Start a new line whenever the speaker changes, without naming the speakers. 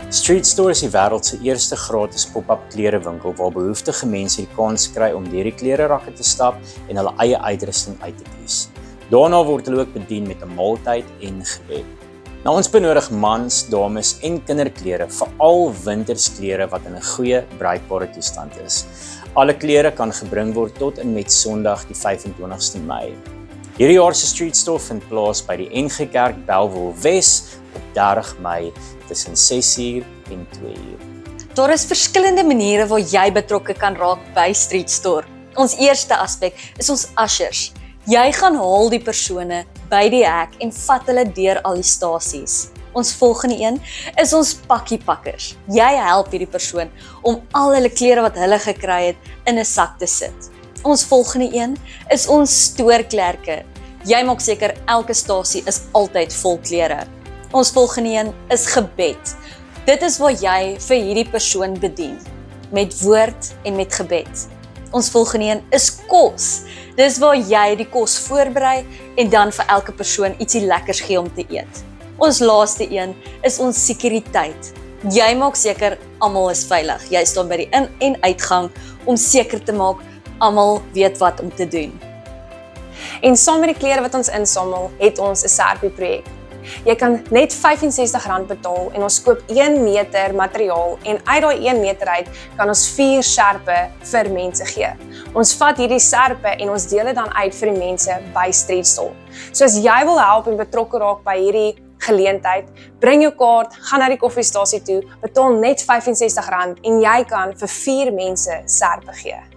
Street Store is die wêreld se eerste gratis pop-up klerewinkel waar behoeftige mense die kans kry om deur die klererakke te stap en hulle eie uitrusting uit te kies. Daarna word hulle ook bedien met 'n maaltyd en gebed. Nou, ons benodig mans, dames en kinderklere, veral wintersklere wat in 'n goeie bruikbare toestand is. Alle klere kan gebring word tot en met Sondag die 25ste Mei. Hierdie jaar se Street Store vind plaas by die NG Kerk Bellville Wes op 30 Mei tussen 6:00 en 2:00.
Daar is verskillende maniere waar jy betrokke kan raak by Street Store. Ons eerste aspek is ons ushers. Jy gaan haal die persone by die hek en vat hulle deur al die stasies. Ons volgende een is ons pakkiepakkers. Jy help hierdie persoon om al hulle klere wat hulle gekry het in 'n sak te sit. Ons volgende een is ons stoorklerke. Jy maak seker elke stasie is altyd vol klere. Ons volgende een is gebed. Dit is waar jy vir hierdie persoon bedien, met woord en met gebed. Ons volgende een is kos. Dis waar jy die kos voorberei en dan vir elke persoon ietsie lekkers gee om te eet. Ons laaste een is ons sekuriteit. Jy maak seker almal is veilig. Jy staan by die in- en uitgang om seker te maak almal weet wat om te doen.
En saam met die klere wat ons insamel, het ons 'n Serpie projek. Jy kan net R65 betaal en ons koop 1 meter materiaal en uit daai 1 meter uit kan ons 4 sjerpe vir mense gee. Ons vat hierdie serpe en ons deel dit dan uit vir die mense by Street Store. So as jy wil help en betrokke raak by hierdie geleentheid, bring jou kaart, gaan na die koffiestasie toe, betaal net R65 en jy kan vir 4 mense serpe gee.